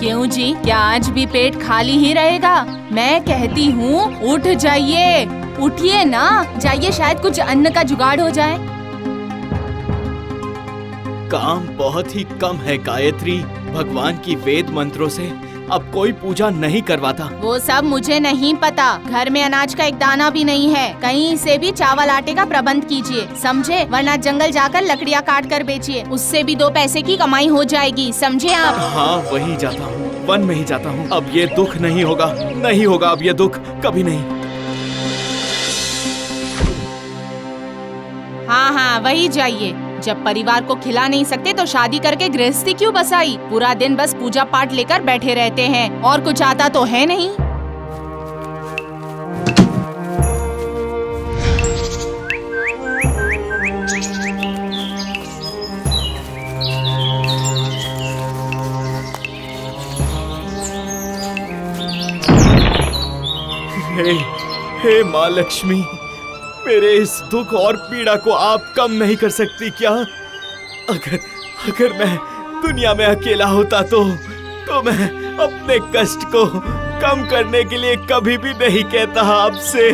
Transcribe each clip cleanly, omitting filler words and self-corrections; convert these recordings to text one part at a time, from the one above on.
क्यों जी, क्या आज भी पेट खाली ही रहेगा? मैं कहती हूँ उठ जाइए, उठिए ना, जाइए, शायद कुछ अन्न का जुगाड़ हो जाए। काम बहुत ही कम है गायत्री। भगवान की वेद मंत्रों से अब कोई पूजा नहीं करवाता। वो सब मुझे नहीं पता। घर में अनाज का एक दाना भी नहीं है। कहीं से भी चावल आटे का प्रबंध कीजिए, समझे? वरना जंगल जाकर लकड़ियाँ काट कर बेचिए, उससे भी 2 पैसे की कमाई हो जाएगी, समझे आप? हाँ, वही जाता हूँ, वन में ही जाता हूँ। अब ये दुख नहीं होगा, नहीं होगा अब ये दुख, कभी नहीं। हाँ, वही जाइए। जब परिवार को खिला नहीं सकते तो शादी करके गृहस्थी क्यों बसाई? पूरा दिन बस पूजा पाठ लेकर बैठे रहते हैं और कुछ आता तो है नहीं। हे माँ लक्ष्मी, मेरे इस दुख और पीड़ा को आप कम नहीं कर सकती क्या? अगर मैं दुनिया में अकेला होता तो मैं अपने कष्ट को कम करने के लिए कभी भी नहीं कहता आपसे।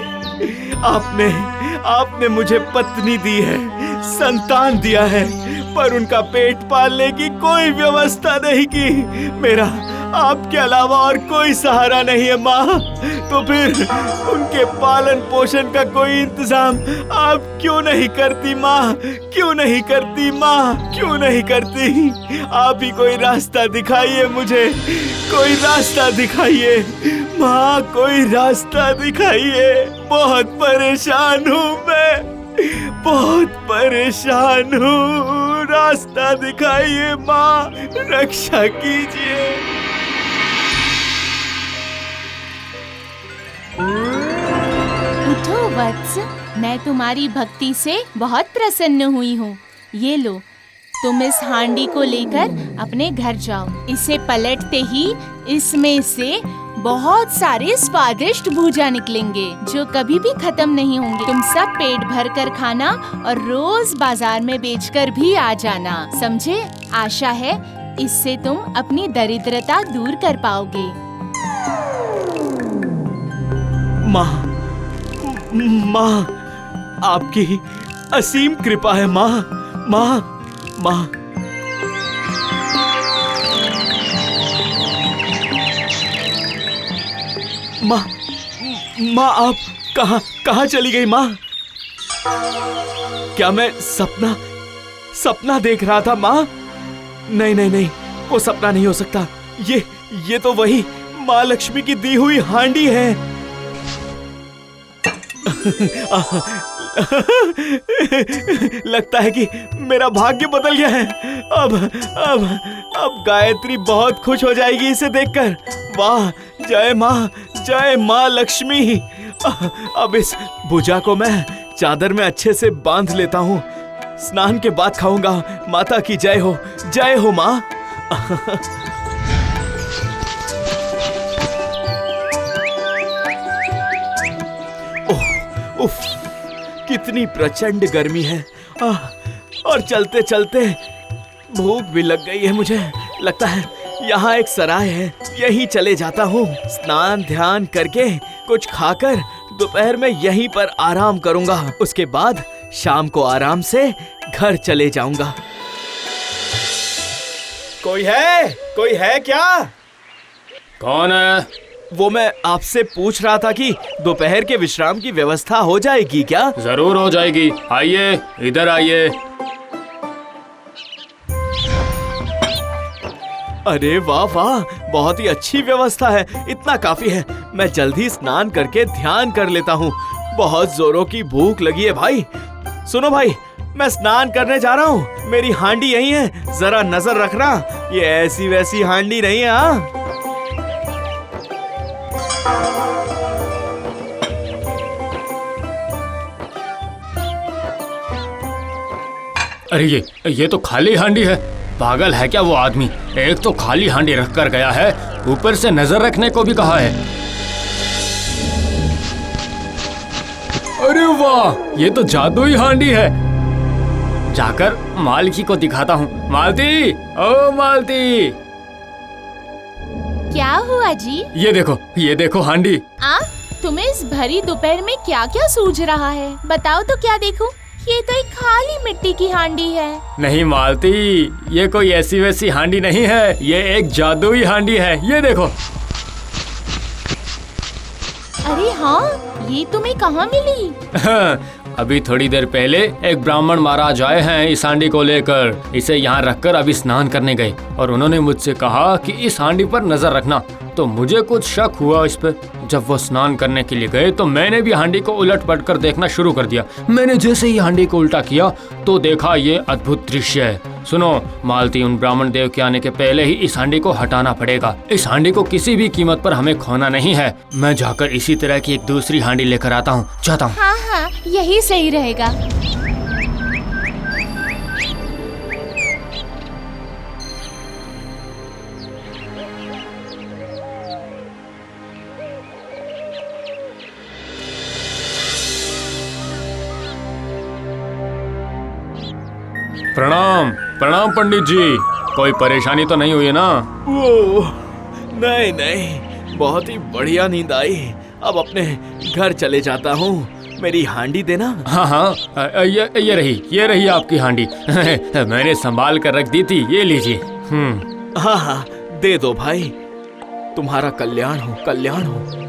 आपने मुझे पत्नी दी है, संतान दिया है, पर उनका पेट पालने की कोई व्यवस्था नहीं की। मेरा आपके अलावा और कोई सहारा नहीं है माँ, तो फिर उनके पालन पोषण का कोई इंतजाम आप क्यों नहीं करती माँ? क्यों नहीं करती माँ? क्यों नहीं करती? आप ही कोई रास्ता दिखाइए मुझे, कोई रास्ता दिखाइए माँ, कोई रास्ता दिखाइए। बहुत परेशान हूँ मैं, बहुत परेशान हूँ। रास्ता दिखाइए माँ, रक्षा कीजिए। उठो वत्स, मैं तुम्हारी भक्ति से बहुत प्रसन्न हुई हूँ। ये लो, तुम इस हांडी को लेकर अपने घर जाओ। इसे पलटते ही इसमें से बहुत सारे स्वादिष्ट भुजा निकलेंगे जो कभी भी खत्म नहीं होंगे। तुम सब पेट भर कर खाना और रोज बाजार में बेचकर भी आ जाना, समझे? आशा है इससे तुम अपनी दरिद्रता दूर कर पाओगे। माँ, आपकी असीम कृपा है माँ, माँ। माँ, आप कहाँ चली गई माँ? क्या मैं सपना देख रहा था माँ? नहीं, वो सपना नहीं हो सकता। ये तो वही माँ लक्ष्मी की दी हुई हांडी है। लगता है कि मेरा भाग्य बदल गया है। अब गायत्री बहुत खुश हो जाएगी इसे देखकर। वाह, जय माँ लक्ष्मी। अब इस भुजा को मैं चादर में अच्छे से बांध लेता हूँ। स्नान के बाद खाऊंगा। माता की जय हो माँ। उफ, कितनी प्रचंड गर्मी है। और चलते चलते भूख भी लग गई है मुझे। लगता है यहाँ एक सराय है, यहीं चले जाता हूँ। स्नान ध्यान करके कुछ खाकर दोपहर में यहीं पर आराम करूँगा। उसके बाद शाम को आराम से घर चले जाऊँगा। कोई है क्या? कौन है? वो मैं आपसे पूछ रहा था कि दोपहर के विश्राम की व्यवस्था हो जाएगी क्या? जरूर हो जाएगी, आइए, इधर आइए। अरे वाह, बहुत ही अच्छी व्यवस्था है। इतना काफी है। मैं जल्दी स्नान करके ध्यान कर लेता हूँ। बहुत जोरों की भूख लगी है भाई। सुनो भाई, मैं स्नान करने जा रहा हूँ। मेरी हांडी यहीं है, जरा नजर रखना। ये ऐसी वैसी हांडी नहीं है। हाँ, अरे ये तो खाली हांडी है। पागल है क्या वो आदमी? एक तो खाली हांडी रख कर गया है, ऊपर से नजर रखने को भी कहा है। अरे वाह, ये तो जादुई हांडी है। जाकर मालती को दिखाता हूँ। मालती, ओ मालती। क्या हुआ जी? ये देखो हांडी। तुम्हें इस भरी दोपहर में क्या क्या सूझ रहा है? बताओ तो क्या देखूं? ये तो एक खाली मिट्टी की हांडी है। नहीं मालती, ये कोई ऐसी वैसी हांडी नहीं है, ये एक जादुई हांडी है। ये देखो। अरे हाँ, ये तुम्हें कहाँ मिली? अभी थोड़ी देर पहले एक ब्राह्मण महाराज आए हैं इस हांडी को लेकर। इसे यहाँ रखकर अभी स्नान करने गए और उन्होंने मुझसे कहा कि इस हांडी पर नजर रखना। तो मुझे कुछ शक हुआ इस पर। जब वो स्नान करने के लिए गए तो मैंने भी हांडी को उलट पलट कर देखना शुरू कर दिया। मैंने जैसे ही हांडी को उल्टा किया तो देखा ये अद्भुत दृश्य है। सुनो मालती, उन ब्राह्मण देव के आने के पहले ही इस हांडी को हटाना पड़ेगा। इस हांडी को किसी भी कीमत पर हमें खोना नहीं है। मैं जाकर इसी तरह की एक दूसरी हांडी लेकर आता हूँ, चाहता हूँ। हाँ, यही सही रहेगा। प्रणाम प्रणाम पंडित जी, कोई परेशानी तो नहीं हुई है ना? ओह, नहीं नहीं, बहुत ही बढ़िया नींद आई। अब अपने घर चले जाता हूँ। मेरी हांडी देना। हाँ, ये रही आपकी हांडी। मैंने संभाल कर रख दी थी, ये लीजिए। हाँ, दे दो भाई। तुम्हारा कल्याण हो, कल्याण हो।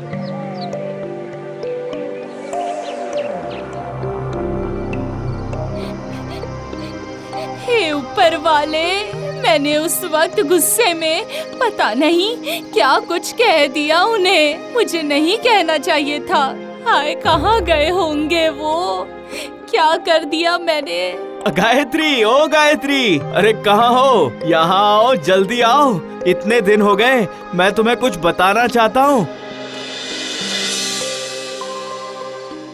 हे ऊपर वाले, मैंने उस वक्त गुस्से में पता नहीं क्या कुछ कह दिया उन्हें। मुझे नहीं कहना चाहिए था। हाय, कहाँ गए होंगे वो? क्या कर दिया मैंने? गायत्री, ओ गायत्री, अरे कहाँ हो? यहाँ आओ, जल्दी आओ। इतने दिन हो गए, मैं तुम्हें कुछ बताना चाहता हूँ।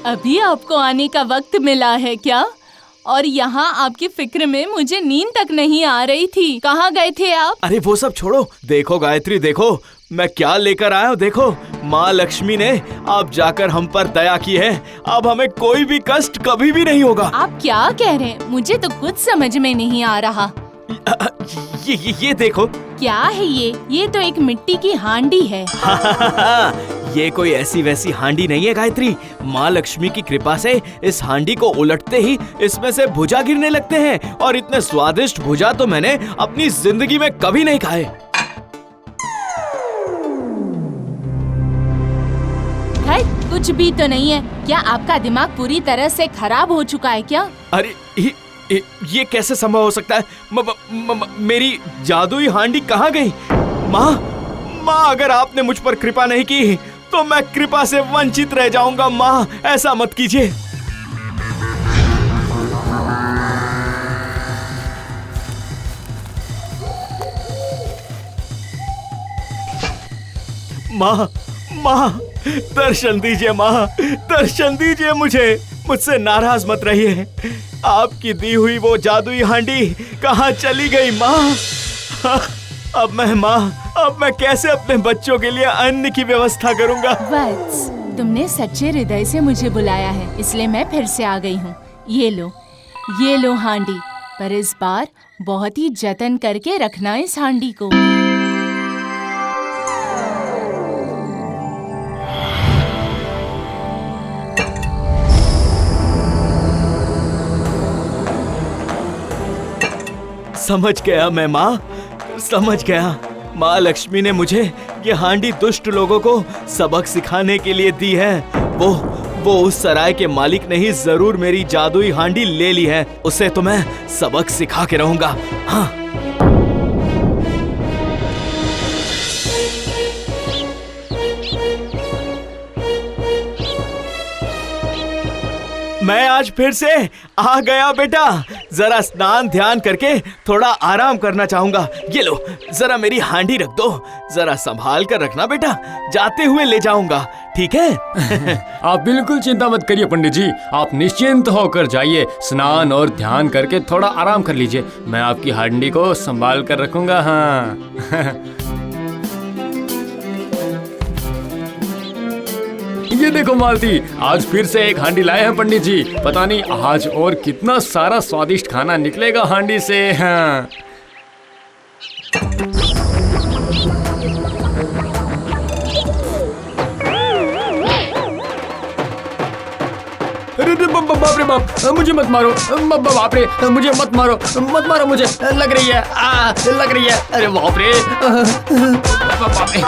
अभी आपको आने का वक्त मिला है क्या? और यहाँ आपकी फिक्र में मुझे नींद तक नहीं आ रही थी। कहाँ गए थे आप? अरे वो सब छोड़ो, देखो गायत्री, देखो मैं क्या लेकर आया हूँ। देखो, माँ लक्ष्मी ने अब जाकर हम पर दया की है। अब हमें कोई भी कष्ट कभी भी नहीं होगा। आप क्या कह रहे हैं? मुझे तो कुछ समझ में नहीं आ रहा। ये देखो। क्या है ये? ये तो एक मिट्टी की हांडी है। ये कोई ऐसी वैसी हांडी नहीं है गायत्री। माँ लक्ष्मी की कृपा से इस हांडी को उलटते ही इसमें से भुजा गिरने लगते हैं, और इतने स्वादिष्ट भुजा तो मैंने अपनी जिंदगी में कभी नहीं खाए। कुछ भी तो नहीं है। क्या आपका दिमाग पूरी तरह से खराब हो चुका है क्या? अरे ये कैसे संभव हो सकता है? मेरी जादुई हांडी कहाँ गई? माँ, अगर आपने मुझ पर कृपा नहीं की तो मैं कृपा से वंचित रह जाऊंगा। माँ, ऐसा मत कीजिए। माँ, दर्शन दीजिए। माँ, दर्शन दीजिए मुझसे नाराज मत रहिए। आपकी दी हुई वो जादुई हांडी कहाँ चली गई? माँ, अब मैं कैसे अपने बच्चों के लिए अन्न की व्यवस्था करूँगा? वत्स, तुमने सच्चे हृदय से मुझे बुलाया है, इसलिए मैं फिर से आ गई हूँ। ये लो हांडी, पर इस बार बहुत ही जतन करके रखना इस हांडी को। समझ गया मैं माँ, समझ गया। माँ लक्ष्मी ने मुझे ये हांडी दुष्ट लोगों को सबक सिखाने के लिए दी है। वो उस सराय के मालिक ने ही जरूर मेरी जादुई हांडी ले ली है। उसे तो मैं सबक सिखा के रहूंगा। हाँ, मैं आज फिर से आ गया बेटा। जरा स्नान ध्यान करके थोड़ा आराम करना चाहूंगा। ये लो, जरा मेरी हांडी रख दो। जरा संभाल कर रखना बेटा, जाते हुए ले जाऊंगा, ठीक है? आप बिल्कुल चिंता मत करिए पंडित जी, आप निश्चिंत होकर जाइए। स्नान और ध्यान करके थोड़ा आराम कर लीजिए। मैं आपकी हांडी को संभाल कर रखूंगा। हाँ। ये देखो मालती, आज फिर से एक हांडी लाए हैं पंडित जी। पता नहीं आज और कितना सारा स्वादिष्ट खाना निकलेगा हांडी से। हाँ। अरे बाप रे बाप, मुझे मत मारो, बाप रे मुझे मत मारो मुझे, लग रही है, लग रही है, अरे बाप रे, बाप रे।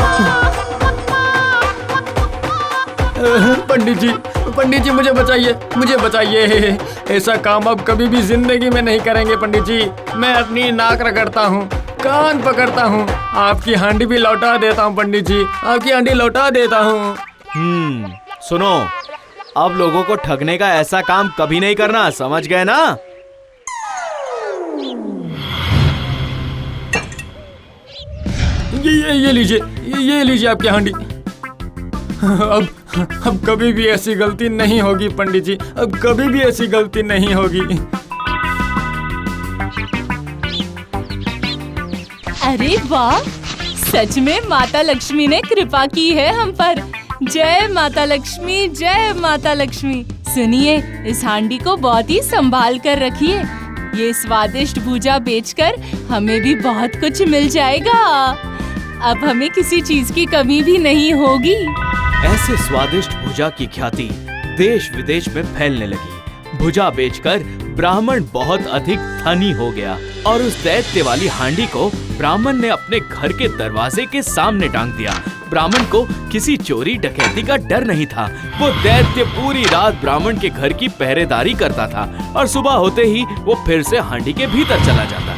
पंडित जी मुझे बताइए, ऐसा काम अब कभी भी जिंदगी में नहीं करेंगे पंडित जी। मैं अपनी नाक रगड़ता हूँ, कान पकड़ता हूँ, आपकी हांडी भी लौटा देता हूँ पंडित जी, आपकी हांडी लौटा देता हूँ। सुनो, अब लोगों को ठगने का ऐसा काम कभी नहीं करना, समझ गए ना? ये लीजिए आपकी हांडी। अब कभी भी ऐसी गलती नहीं होगी पंडित जी, अब कभी भी ऐसी गलती नहीं होगी। अरे वाह, सच में माता लक्ष्मी ने कृपा की है हम पर। जय माता लक्ष्मी, जय माता लक्ष्मी। सुनिए, इस हांडी को बहुत ही संभाल कर रखिए। ये स्वादिष्ट भुजा बेचकर हमें भी बहुत कुछ मिल जाएगा। अब हमें किसी चीज की कमी भी नहीं होगी। ऐसे स्वादिष्ट भुजा की ख्याति देश विदेश में फैलने लगी। भुजा बेचकर ब्राह्मण बहुत अधिक धनी हो गया और उस दैत्य वाली हांडी को ब्राह्मण ने अपने घर के दरवाजे के सामने टांग दिया। ब्राह्मण को किसी चोरी डकैती का डर नहीं था। वो दैत्य पूरी रात ब्राह्मण के घर की पहरेदारी करता था और सुबह होते ही वो फिर से हांडी के भीतर चला जाता।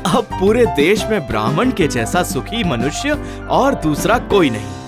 अब पूरे देश में ब्राह्मण के जैसा सुखी मनुष्य और दूसरा कोई नहीं।